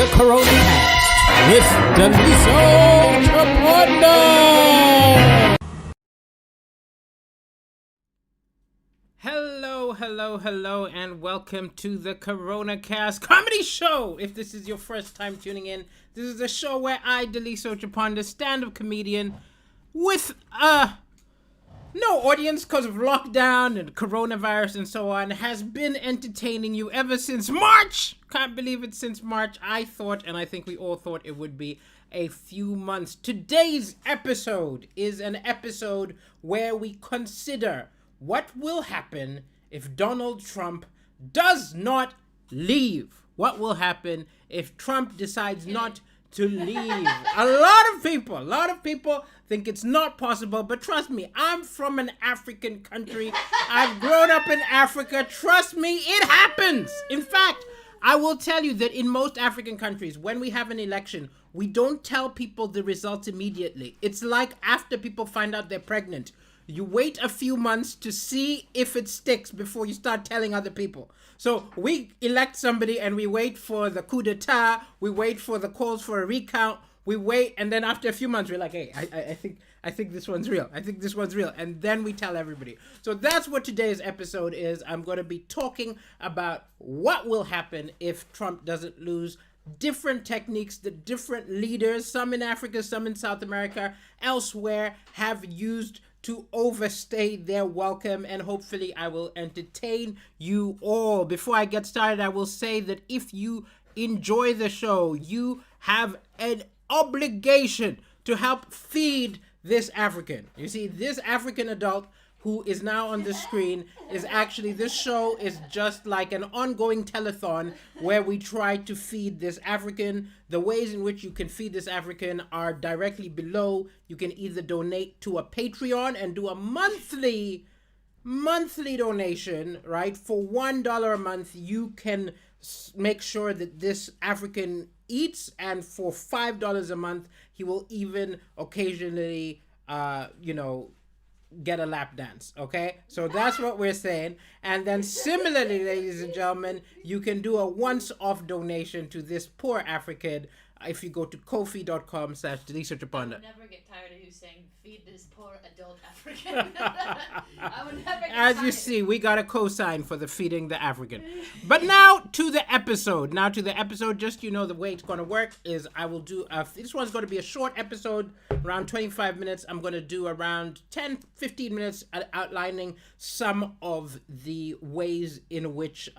the Corona Cast with Daliso Chaponda. Hello, and welcome to the Corona Cast comedy show. If this is your first time tuning in, this is a show where I, Daliso Chaponda, stand-up comedian with no audience because of lockdown and coronavirus and so on, has been entertaining you ever since March. Can't believe it, since March. I thought, and I think we all thought, it would be a few months. Today's episode is an episode where we consider what will happen if Donald Trump does not leave. What will happen if Trump decides not to leave? A lot of people think it's not possible, but trust me, I'm from an African country. I've grown up in Africa. Trust me, it happens. In fact, I will tell you that in most African countries, when we have an election, we don't tell people the results immediately. It's like after people find out they're pregnant. You wait a few months to see if it sticks before you start telling other people. So we elect somebody and we wait for the coup d'etat, we wait for the calls for a recount, we wait, and then after a few months we're like, hey, I think this one's real. And then we tell everybody. So that's what today's episode is. I'm going to be talking about what will happen if Trump doesn't lose, different techniques that different leaders, some in Africa, some in South America, elsewhere, have used to overstay their welcome, and hopefully I will entertain you all. Before I get started, I will say that if you enjoy the show, you have an obligation to help feed this African. You see, this African adult who is now on the screen is actually, this show is just like an ongoing telethon where we try to feed this African. The ways in which you can feed this African are directly below. You can either donate to a Patreon and do a monthly donation, right? For $1 a month, you can make sure that this African eats, and for $5 a month, he will even occasionally, get a lap dance. Okay, so that's what we're saying. And then similarly, ladies and gentlemen, you can do a once-off donation to this poor African if you go to kofi.com/Daliso Chaponda. I would never get tired of you saying, feed this poor adult African. I would never get As tired. you see, we got a cosign for the feeding the African. But now to the episode. Just, the way it's going to work is I will do, this one's going to be a short episode, around 25 minutes. I'm going to do around 10-15 minutes outlining some of the ways in which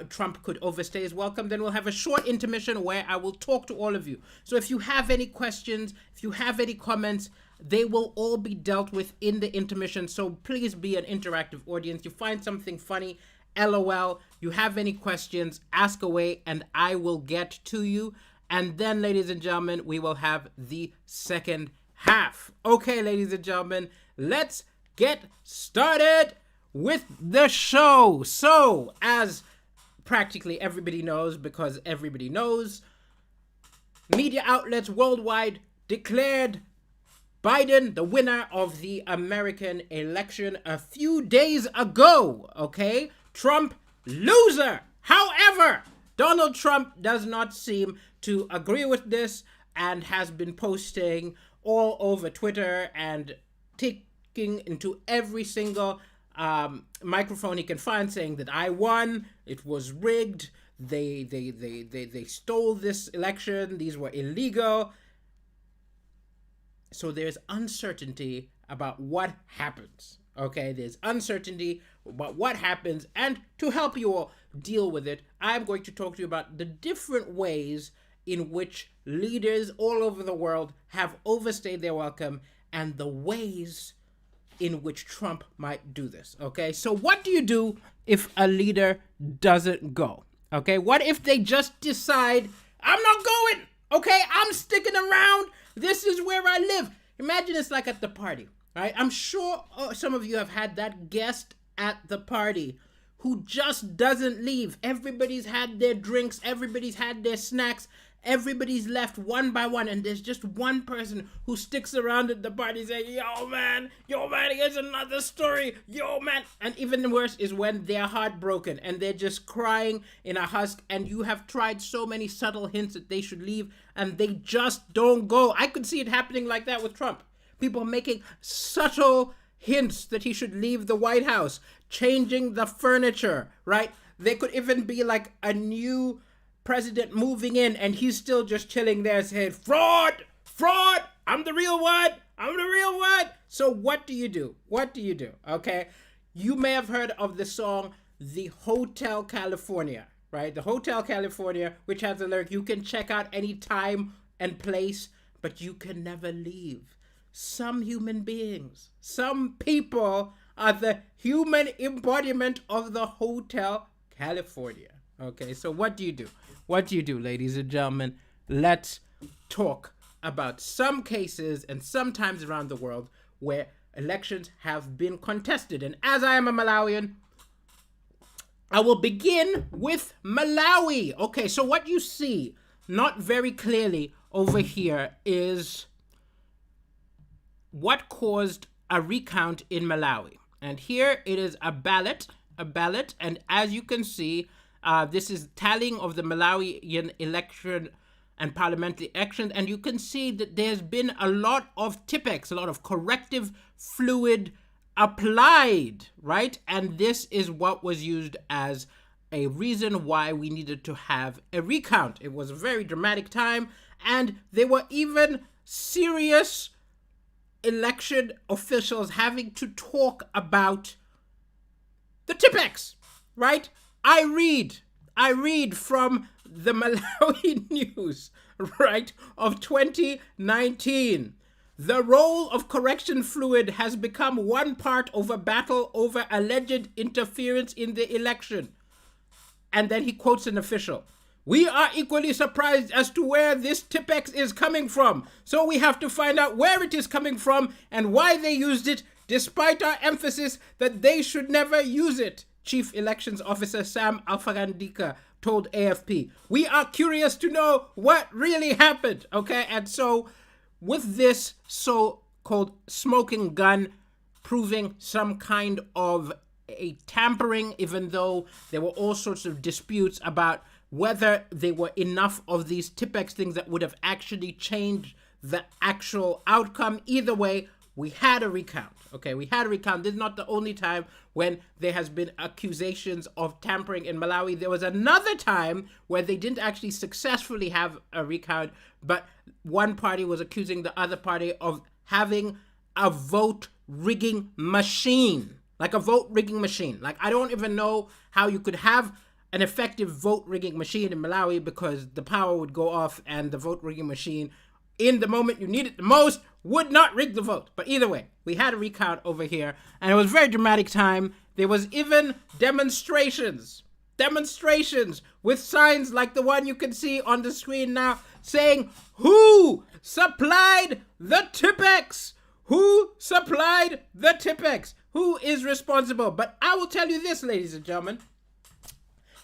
Trump could overstay his welcome. Then we'll have a short intermission where I will talk to all of you. So if you have any questions, if you have any comments, they will all be dealt with in the intermission. So please be an interactive audience. You find something funny, LOL. You have any questions, ask away, and I will get to you. And then, ladies and gentlemen, we will have the second half. Okay, ladies and gentlemen, let's get started with the show. So, as practically everybody knows, because everybody knows, media outlets worldwide declared Biden the winner of the American election a few days ago. Okay, Trump loser. However, Donald Trump does not seem to agree with this and has been posting all over Twitter and taking into every single microphone he can find, saying that I won, it was rigged, they stole this election, these were illegal. So there's uncertainty about what happens. Okay, there's uncertainty about what happens, and to help you all deal with it, I'm going to talk to you about the different ways in which leaders all over the world have overstayed their welcome, and the ways in which Trump might do this. Okay, so what do you do if a leader doesn't go? Okay, what if they just decide, I'm not going, okay, I'm sticking around, this is where I live. Imagine it's like at the party, right? I'm sure some of you have had that guest at the party who just doesn't leave. Everybody's had their drinks, everybody's had their snacks, everybody's left one by one, and there's just one person who sticks around at the party saying, yo man, here's another story, yo man. And even worse is when they're heartbroken and they're just crying in a husk, and you have tried so many subtle hints that they should leave and they just don't go. I could see it happening like that with Trump. People making subtle hints that he should leave the White House, changing the furniture, right? There could even be like a new president moving in and he's still just chilling there saying, fraud, I'm the real one. So what do you do? Okay. You may have heard of the song, The Hotel California, right? The Hotel California, which has the lyric, you can check out any time and place, but you can never leave. Some human beings, some people are the human embodiment of the Hotel California. Okay, so what do you do? Ladies and gentlemen? Let's talk about some cases and sometimes around the world where elections have been contested. And as I am a Malawian, I will begin with Malawi. Okay, so what you see not very clearly over here is what caused a recount in Malawi. And here it is a ballot, and as you can see, this is tallying of the Malawian election and parliamentary elections, and you can see that there's been a lot of Tipp-Ex, a lot of corrective fluid applied, right? And this is what was used as a reason why we needed to have a recount. It was a very dramatic time, and there were even serious election officials having to talk about the Tipp-Ex, right? I read from the Malawi News, right, of 2019. The role of correction fluid has become one part of a battle over alleged interference in the election. And then he quotes an official. We are equally surprised as to where this Tipp-Ex is coming from. So we have to find out where it is coming from and why they used it, despite our emphasis that they should never use it. Chief Elections Officer Sam Alfarandika told AFP. We are curious to know what really happened, okay? And so with this so-called smoking gun proving some kind of a tampering, even though there were all sorts of disputes about whether there were enough of these Tipp-Ex things that would have actually changed the actual outcome. Either way, we had a recount. Okay, we had a recount. This is not the only time when there has been accusations of tampering in Malawi. There was another time where they didn't actually successfully have a recount, but one party was accusing the other party of having a vote rigging machine. Like a vote rigging machine. Like, I don't even know how you could have an effective vote rigging machine in Malawi, because the power would go off and the vote rigging machine, in the moment you need it the most, would not rig the vote. But either way, we had a recount over here, and it was a very dramatic time. There was even demonstrations with signs like the one you can see on the screen now, saying, who supplied the Tipp-Ex? Who supplied the Tipp-Ex? Who is responsible? But I will tell you this, ladies and gentlemen.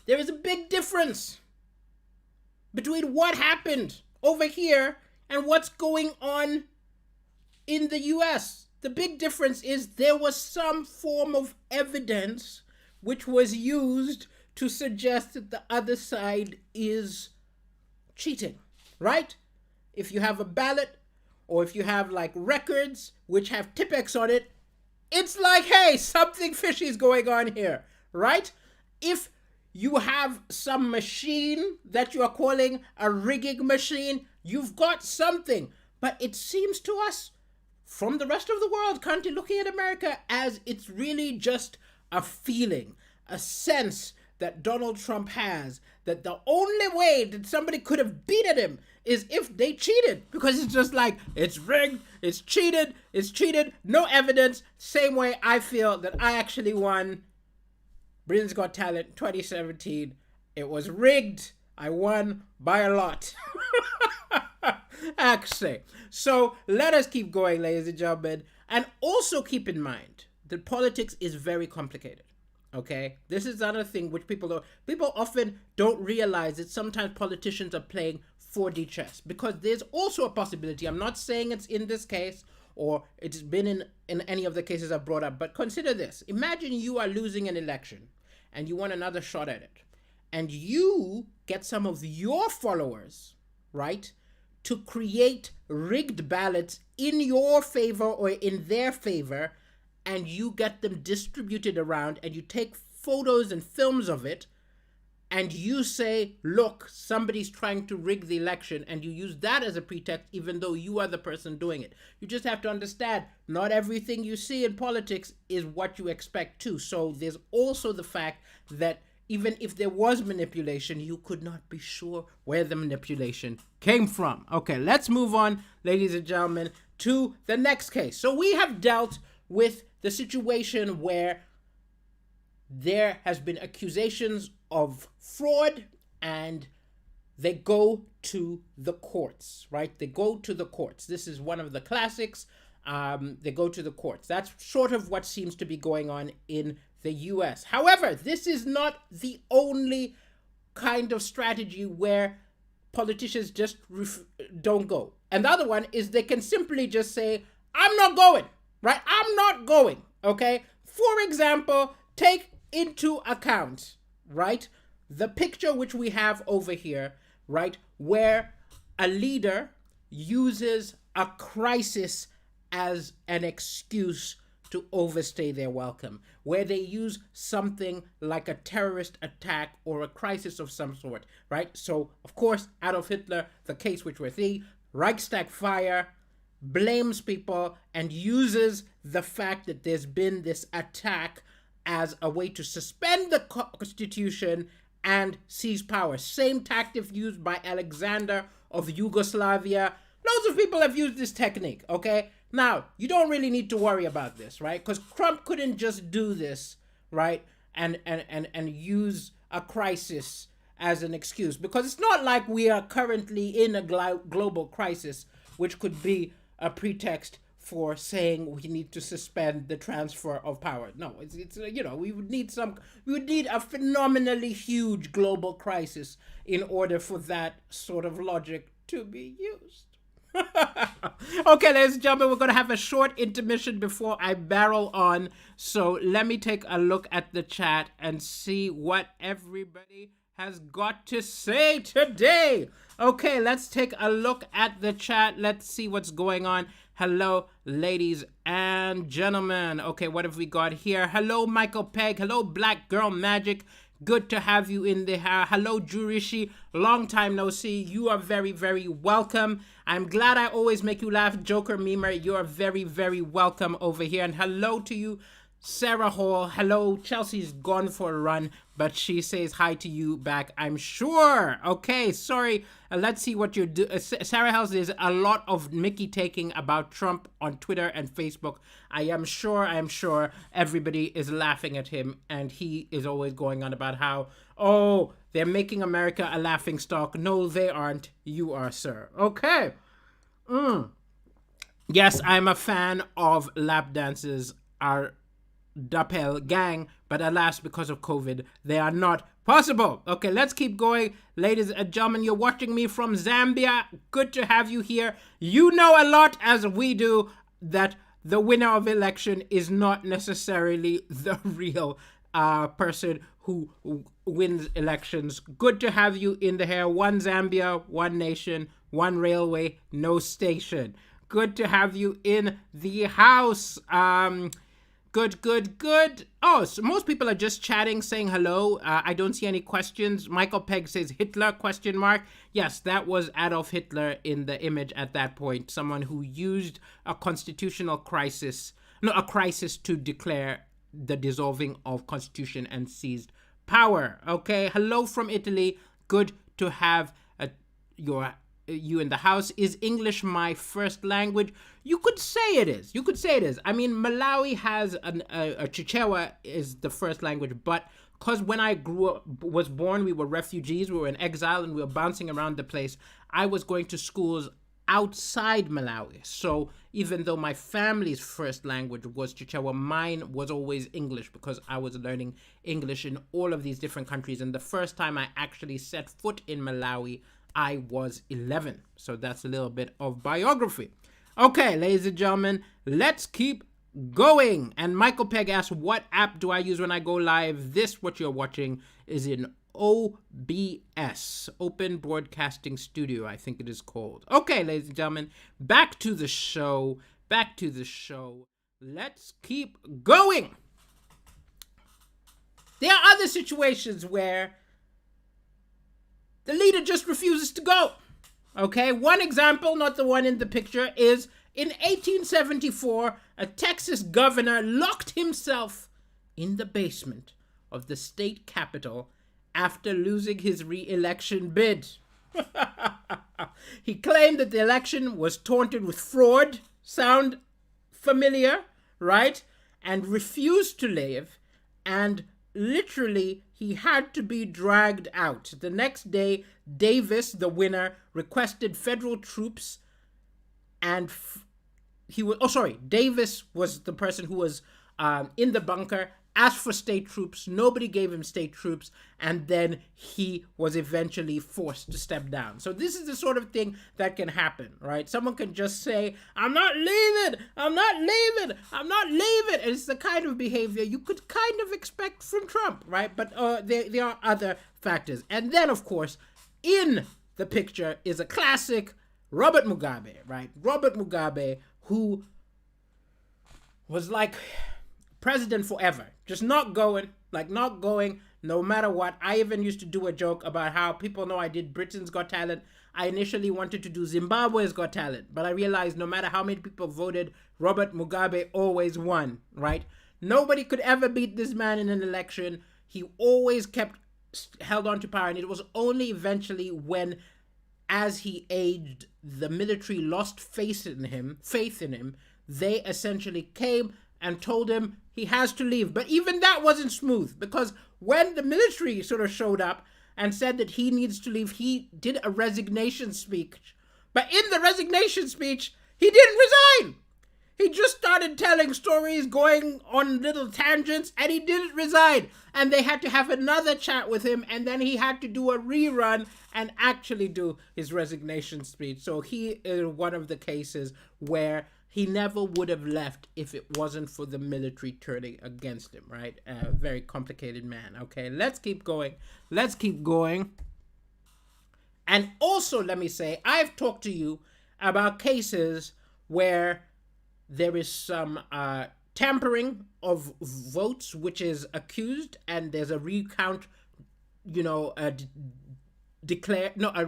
There is a big difference between what happened over here and what's going on in the US. The big difference is there was some form of evidence which was used to suggest that the other side is cheating, right? If you have a ballot, or if you have like records which have Tipp-Ex on it, it's like, hey, something fishy is going on here, right? If you have some machine that you are calling a rigging machine, you've got something. But it seems to us, from the rest of the world, currently looking at America, as it's really just a feeling, a sense that Donald Trump has, that the only way that somebody could have beaten him is if they cheated. Because it's just like, it's rigged, it's cheated, no evidence. Same way I feel that I actually won Britain's Got Talent 2017. It was rigged. I won by a lot. Actually. So let us keep going, ladies and gentlemen. And also keep in mind that politics is very complicated. Okay? This is another thing which people often don't realize, that sometimes politicians are playing 4D chess, because there's also a possibility. I'm not saying it's in this case or it's been in any of the cases I've brought up, but consider this. Imagine you are losing an election and you want another shot at it. And you get some of your followers, right, to create rigged ballots in your favor or in their favor, and you get them distributed around, and you take photos and films of it, and you say, look, somebody's trying to rig the election, and you use that as a pretext, even though you are the person doing it. You just have to understand, not everything you see in politics is what you expect too. So there's also the fact that even if there was manipulation, you could not be sure where the manipulation came from. Okay, let's move on, ladies and gentlemen, to the next case. So we have dealt with the situation where there has been accusations of fraud and they go to the courts, right? They go to the courts. This is one of the classics. They go to the courts. That's sort of what seems to be going on in the US. However, this is not the only kind of strategy where politicians just don't go. And the other one is they can simply just say, I'm not going, right? I'm not going, okay? For example, take into account, right, the picture which we have over here, right, where a leader uses a crisis as an excuse to overstay their welcome, where they use something like a terrorist attack or a crisis of some sort, right? So, of course, Adolf Hitler, the case which we see, Reichstag fire, blames people and uses the fact that there's been this attack as a way to suspend the constitution and seize power. Same tactic used by Alexander of Yugoslavia. Loads of people have used this technique, okay? Now, you don't really need to worry about this, right? Because Trump couldn't just do this, right? And use a crisis as an excuse. Because it's not like we are currently in a global crisis, which could be a pretext for saying we need to suspend the transfer of power. No, it's you know, we would need a phenomenally huge global crisis in order for that sort of logic to be used. Okay, ladies and gentlemen, we're going to have a short intermission before I barrel on. So let me take a look at the chat and see what everybody has got to say today. Okay, let's take a look at the chat. Let's see what's going on. Hello, ladies and gentlemen. Okay, what have we got here? Hello, Michael Pegg. Hello, Black Girl Magic. Good to have you in the hello, Jurishi. Long time no see. You are very, very welcome. I'm glad I always make you laugh, Joker Memer. You are very, very welcome over here. And hello to you, Sarah Hall. Hello, Chelsea's gone for a run, but she says hi to you back, I'm sure. Okay, sorry. Let's see what you're doing. Sarah Hall, there's a lot of Mickey taking about Trump on Twitter and Facebook. I am sure everybody is laughing at him, and he is always going on about how, oh, they're making America a laughing stock. No, they aren't. You are, sir. Okay. Yes, I'm a fan of lap dances. Our Doppelgang, but alas, because of COVID, they are not possible. Okay, let's keep going. Ladies and gentlemen, you're watching me from Zambia. Good to have you here. You know a lot, as we do, that the winner of election is not necessarily the real person who wins elections. Good to have you in the hair. One Zambia, one nation, one railway, no station. Good to have you in the house. Good. Oh, so most people are just chatting, saying hello. I don't see any questions. Michael Pegg says Hitler, question mark. Yes, that was Adolf Hitler in the image at that point. Someone who used a constitutional crisis, a crisis to declare the dissolving of constitution and seized power. Okay, hello from Italy. Good to have you in the house. Is English my first language? You could say it is. I mean, Malawi has a Chichewa is the first language, but because when I was born, we were refugees, we were in exile, and we were bouncing around the place. I was going to schools outside Malawi. So even though my family's first language was Chichewa, mine was always English because I was learning English in all of these different countries. And the first time I actually set foot in Malawi, I was 11. So that's a little bit of biography. Okay, ladies and gentlemen, let's keep going. And Michael Pegg asks, what app do I use when I go live? This, what you're watching, is in OBS, Open Broadcasting Studio, I think it is called. Okay, ladies and gentlemen, back to the show. Let's keep going. There are other situations where the leader just refuses to go. Okay, one example, not the one in the picture, is in 1874, a Texas governor locked himself in the basement of the state capitol after losing his re-election bid. He claimed that the election was tainted with fraud, sound familiar, right? And refused to leave, and literally he had to be dragged out. The next day, Davis, the winner, requested federal troops, and Davis was the person who was in the bunker, asked for state troops. Nobody gave him state troops, and then he was eventually forced to step down. So this is the sort of thing that can happen, right? Someone can just say, I'm not leaving. And it's the kind of behavior you could kind of expect from Trump, right? But there are other factors. And then, of course, in the picture is a classic Robert Mugabe, right? Robert Mugabe, who was like president forever, just not going, no matter what. I even used to do a joke about how people know I did Britain's Got Talent. I initially wanted to do Zimbabwe's Got Talent, but I realized no matter how many people voted, Robert Mugabe always won, right? Nobody could ever beat this man in an election. He always held on to power, and it was only eventually when, as he aged, the military lost faith in him, they essentially came and told him he has to leave. But even that wasn't smooth, because when the military sort of showed up and said that he needs to leave, he did a resignation speech. But in the resignation speech, he didn't resign. He just started telling stories, going on little tangents, and he didn't resign. And they had to have another chat with him, and then he had to do a rerun and actually do his resignation speech. So he is one of the cases where he never would have left if it wasn't for the military turning against him, right? A very complicated man. Okay, let's keep going. And also, let me say, I've talked to you about cases where there is some tampering of votes, which is accused, and there's a recount, a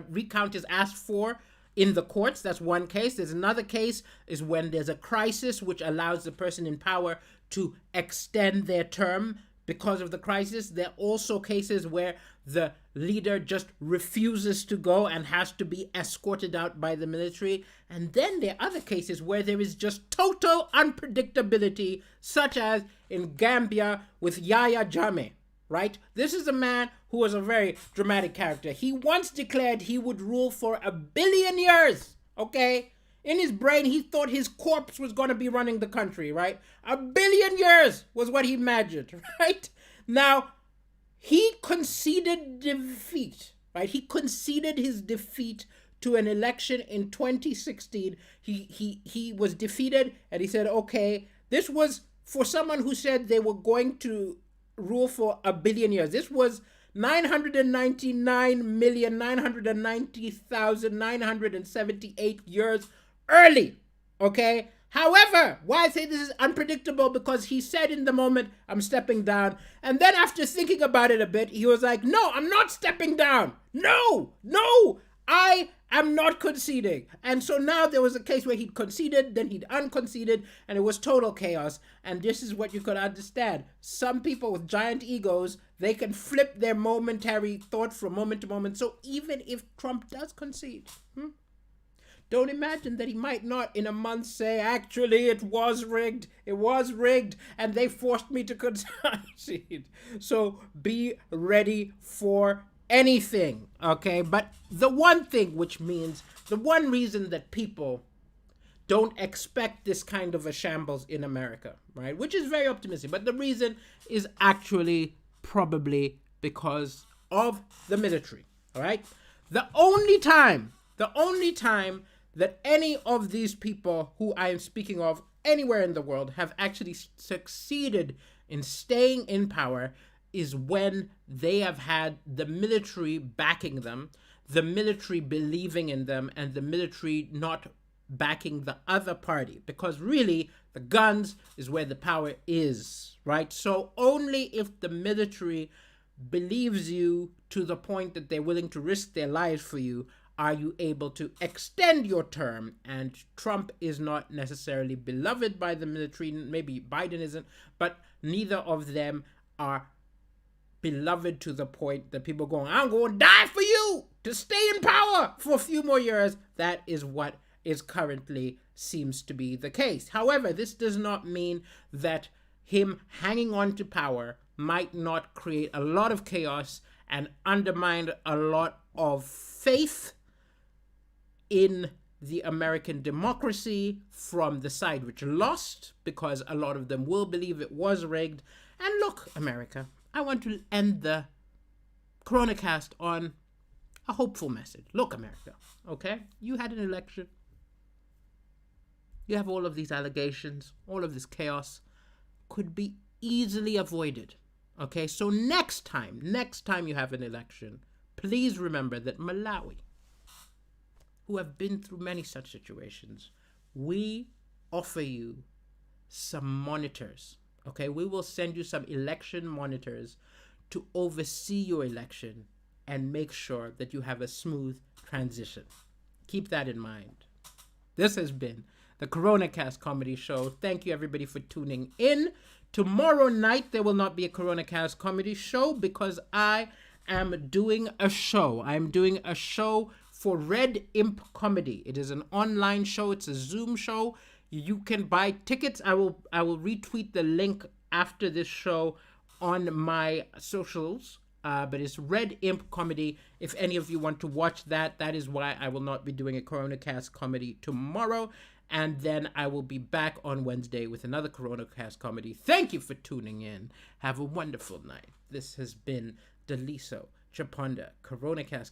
recount is asked for in the courts. That's one case. There's another case is when there's a crisis which allows the person in power to extend their term because of the crisis. There are also cases where the leader just refuses to go and has to be escorted out by the military. And then there are other cases where there is just total unpredictability, such as in Gambia with Yahya Jammeh, right? This is a man who was a very dramatic character. He once declared he would rule for 1 billion years, okay? In his brain, he thought his corpse was going to be running the country, right? 1 billion years was what he imagined, right? Now, he conceded defeat, right? He conceded his defeat to an election in 2016. He was defeated, and he said, okay, this was for someone who said they were going to rule for 1 billion years. This was 999,990,978 years early, okay? However, why I say this is unpredictable, because he said in the moment, I'm stepping down. And then after thinking about it a bit, he was like, no, I'm not stepping down. No, I am not conceding. And so now there was a case where he'd conceded, then he'd unconceded, and it was total chaos. And this is what you could understand. Some people with giant egos, they can flip their momentary thought from moment to moment. So even if Trump does concede, don't imagine that he might not in a month say, actually, it was rigged, and they forced me to concede. So be ready for anything, okay? But the one reason that people don't expect this kind of a shambles in America, right? Which is very optimistic, but the reason is actually probably because of the military, all right? the only time that any of these people who I am speaking of anywhere in the world have actually succeeded in staying in power is when they have had the military backing them, the military believing in them, and the military not backing the other party. Because really, the guns is where the power is, right? So only if the military believes you to the point that they're willing to risk their lives for you are you able to extend your term. And Trump is not necessarily beloved by the military. Maybe Biden isn't, but neither of them are beloved to the point that people going, I'm going to die for you to stay in power for a few more years. That is what is currently seems to be the case. However, this does not mean that him hanging on to power might not create a lot of chaos and undermine a lot of faith in the American democracy from the side which lost, because a lot of them will believe it was rigged. And look, America, I want to end the CoronaCast on a hopeful message. Look, America, okay? You had an election. You have all of these allegations, all of this chaos could be easily avoided. Okay, so next time you have an election, please remember that Malawi, who have been through many such situations, we offer you some monitors. Okay, we will send you some election monitors to oversee your election and make sure that you have a smooth transition. Keep that in mind. This has been the CoronaCast Comedy Show. Thank you, everybody, for tuning in. Tomorrow night, there will not be a CoronaCast Comedy Show because I am doing a show. I'm doing a show for Red Imp Comedy. It is an online show. It's a Zoom show. You can buy tickets. I will retweet the link after this show on my socials. But it's Red Imp Comedy. If any of you want to watch that, that is why I will not be doing a CoronaCast Comedy tomorrow. And then I will be back on Wednesday with another CoronaCast Comedy. Thank you for tuning in. Have a wonderful night. This has been Daliso Chaponda, CoronaCast